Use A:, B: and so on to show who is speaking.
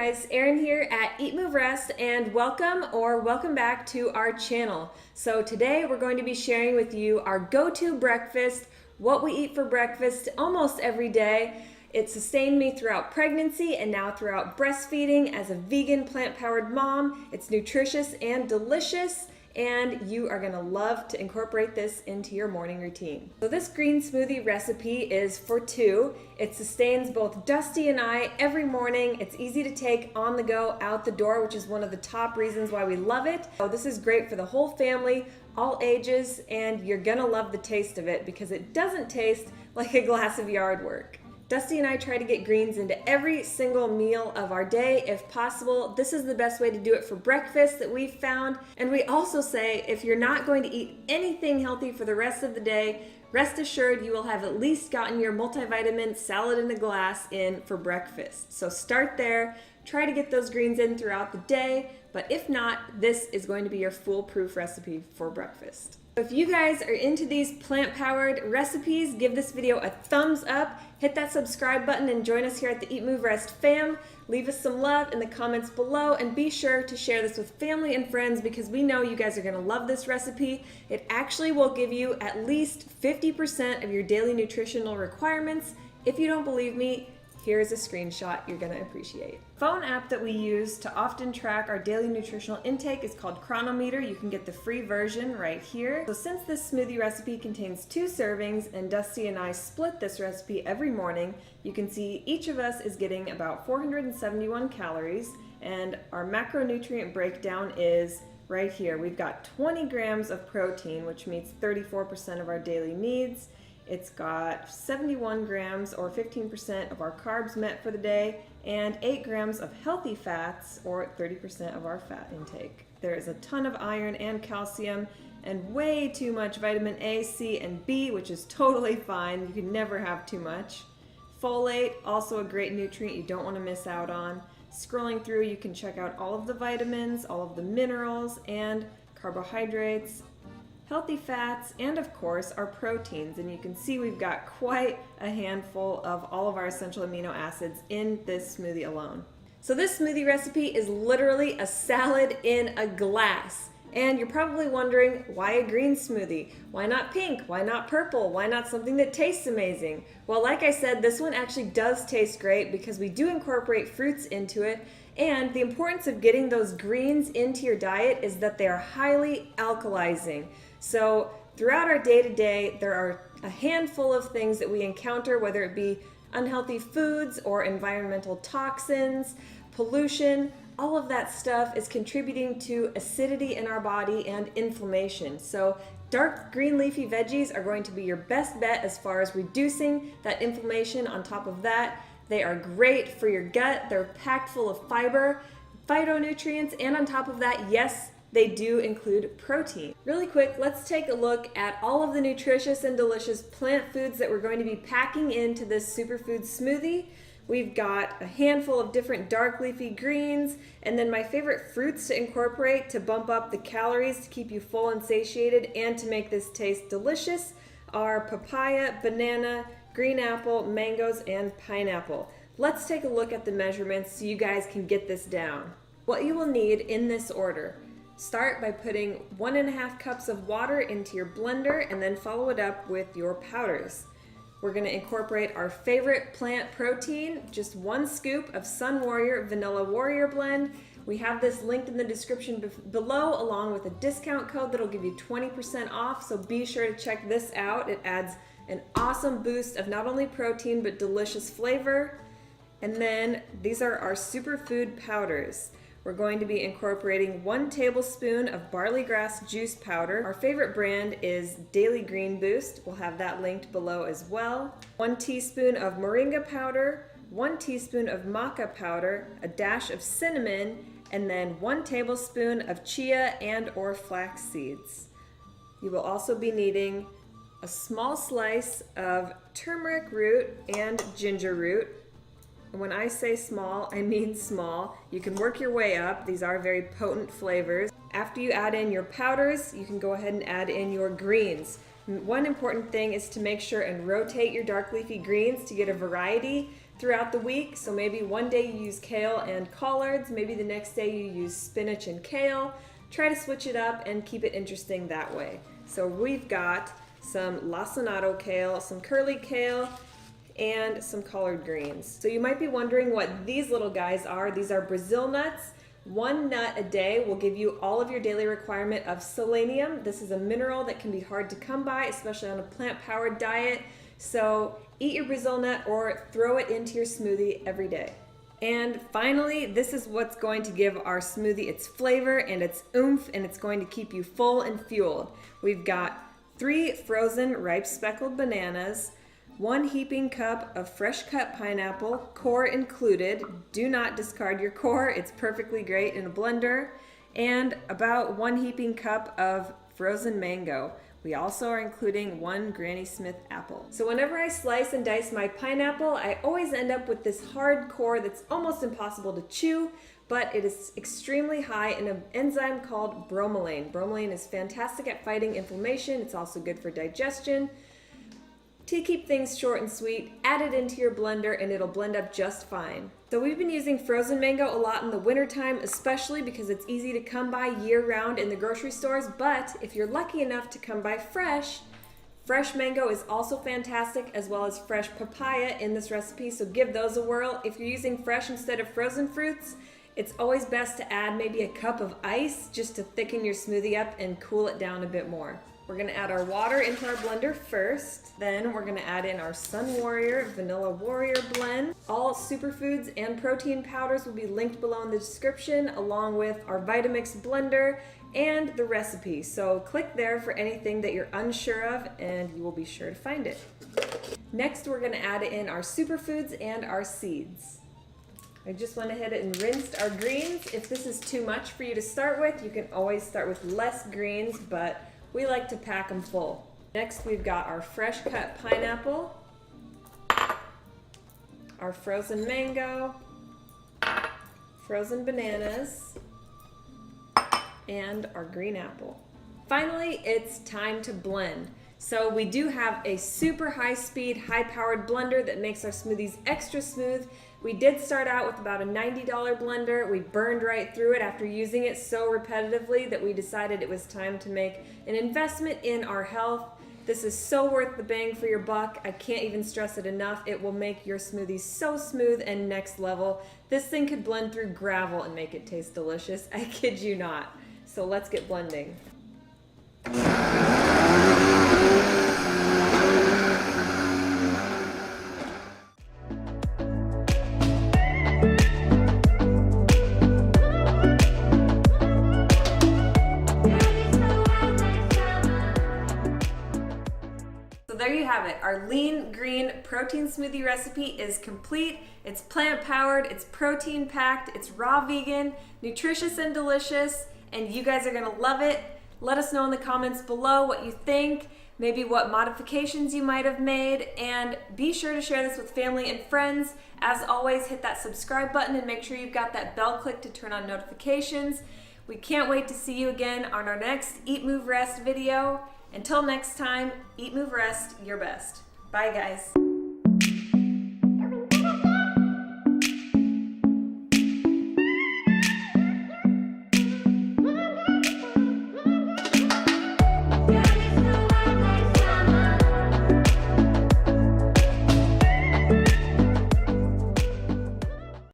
A: guys, Erin here at Eat Move Rest, and welcome back to our channel. So today we're going to be sharing with you our go-to breakfast, what we eat for breakfast almost every day. It sustained me throughout pregnancy and now throughout breastfeeding as a vegan plant-powered mom. It's nutritious and delicious, and you are gonna love to incorporate this into your morning routine. So this green smoothie recipe is for two. It sustains both Dusty and I every morning. It's easy to take on the go out the door, which is one of the top reasons why we love it. So this is great for the whole family, all ages, and you're gonna love the taste of it because it doesn't taste like a glass of yard work. Dusty and I try to get greens into every single meal of our day if possible. This is the best way to do it for breakfast that we've found. And we also say if you're not going to eat anything healthy for the rest of the day, rest assured you will have at least gotten your multivitamin salad in a glass in for breakfast. So start there, try to get those greens in throughout the day, but if not, this is going to be your foolproof recipe for breakfast. If you guys are into these plant-powered recipes, give this video a thumbs up, hit that subscribe button, and join us here at the Eat Move Rest fam. Leave us some love in the comments below, and be sure to share this with family and friends because we know you guys are gonna love this recipe. It actually will give you at least 50% of your daily nutritional requirements. If you don't believe me, here's a screenshot you're gonna appreciate. Phone app that we use to often track our daily nutritional intake is called Chronometer. You can get the free version right here. So since this smoothie recipe contains 2 servings and Dusty and I split this recipe every morning, you can see each of us is getting about 471 calories, and our macronutrient breakdown is right here. We've got 20 grams of protein, which meets 34% of our daily needs. It's got 71 grams or 15% of our carbs met for the day, and 8 grams of healthy fats or 30% of our fat intake. There is a ton of iron and calcium and way too much vitamin A, C, and B, which is totally fine. You can never have too much. Folate, also a great nutrient you don't want to miss out on. Scrolling through, you can check out all of the vitamins, all of the minerals, and carbohydrates, healthy fats, and of course our proteins. And you can see we've got quite a handful of all of our essential amino acids in this smoothie alone. So this smoothie recipe is literally a salad in a glass. And you're probably wondering, why a green smoothie? Why not pink? Why not purple? Why not something that tastes amazing? Well, like I said, this one actually does taste great because we do incorporate fruits into it. And the importance of getting those greens into your diet is that they are highly alkalizing. So throughout our day-to-day, there are a handful of things that we encounter, whether it be unhealthy foods or environmental toxins, pollution. All of that stuff is contributing to acidity in our body and inflammation. So dark green leafy veggies are going to be your best bet as far as reducing that inflammation. On top of that, they are great for your gut. They're packed full of fiber, phytonutrients, and on top of that, yes, they do include protein. Really quick, let's take a look at all of the nutritious and delicious plant foods that we're going to be packing into this superfood smoothie. We've got a handful of different dark leafy greens, and then my favorite fruits to incorporate to bump up the calories to keep you full and satiated and to make this taste delicious are papaya, banana, green apple, mangoes, and pineapple. Let's take a look at the measurements so you guys can get this down. What you will need in this order: start by putting 1.5 cups of water into your blender and then follow it up with your powders. We're going to incorporate our favorite plant protein, just 1 scoop of Sun Warrior Vanilla Warrior Blend. We have this linked in the description below along with a discount code that'll give you 20% off, so be sure to check this out. It adds an awesome boost of not only protein but delicious flavor. And then these are our superfood powders. We're going to be incorporating 1 tablespoon of barley grass juice powder. Our favorite brand is Daily Green Boost. We'll have that linked below as well. 1 teaspoon of moringa powder, 1 teaspoon of maca powder, a dash of cinnamon, and then 1 tablespoon of chia and or flax seeds. You will also be needing a small slice of turmeric root and ginger root. And when I say small, I mean small. You can work your way up. These are very potent flavors. After you add in your powders, you can go ahead and add in your greens. One important thing is to make sure and rotate your dark leafy greens to get a variety. throughout the week. So maybe one day you use kale and collards, maybe the next day you use spinach and kale. Try to switch it up and keep it interesting that way. So we've got some lacinato kale, some curly kale, and some collard greens. So you might be wondering what these little guys are. These are Brazil nuts. One nut a day will give you all of your daily requirement of selenium. This is a mineral that can be hard to come by, especially on a plant-powered diet. So eat your Brazil nut or throw it into your smoothie every day. And finally, this is what's going to give our smoothie its flavor and its oomph, and it's going to keep you full and fueled. We've got 3 frozen ripe speckled bananas, 1 heaping cup of fresh cut pineapple, core included. Do not discard your core, it's perfectly great in a blender. And about 1 heaping cup of frozen mango. We also are including 1 Granny Smith apple. So whenever I slice and dice my pineapple, I always end up with this hard core that's almost impossible to chew, but it is extremely high in an enzyme called bromelain. Bromelain is fantastic at fighting inflammation. It's also good for digestion. To keep things short and sweet, add it into your blender and it'll blend up just fine. So we've been using frozen mango a lot in the wintertime, especially because it's easy to come by year-round in the grocery stores, but if you're lucky enough to come by fresh mango is also fantastic, as well as fresh papaya in this recipe, so give those a whirl. If you're using fresh instead of frozen fruits, it's always best to add maybe a cup of ice just to thicken your smoothie up and cool it down a bit more. We're gonna add our water into our blender first. Then we're gonna add in our Sun Warrior Vanilla Warrior blend. All superfoods and protein powders will be linked below in the description, along with our Vitamix blender and the recipe. So click there for anything that you're unsure of and you will be sure to find it. Next, we're gonna add in our superfoods and our seeds. I just went ahead and rinsed our greens. If this is too much for you to start with, you can always start with less greens, but we like to pack them full. Next, we've got our fresh cut pineapple, our frozen mango, frozen bananas, and our green apple. Finally, it's time to blend. So we do have a super high-speed, high-powered blender that makes our smoothies extra smooth. We did start out with about a $90 blender. We burned right through it after using it so repetitively that we decided it was time to make an investment in our health. This is so worth the bang for your buck. I can't even stress it enough. It will make your smoothies so smooth and next level. This thing could blend through gravel and make it taste delicious. I kid you not. So let's get blending. There you have it. Our lean green protein smoothie recipe is complete. It's plant powered, it's protein packed, it's raw vegan, nutritious and delicious, and you guys are gonna love it. Let us know in the comments below what you think, maybe what modifications you might have made, and be sure to share this with family and friends. As always, hit that subscribe button and make sure you've got that bell click to turn on notifications. We can't wait to see you again on our next Eat, Move, Rest video. Until next time, eat, move, rest, your best. Bye, guys.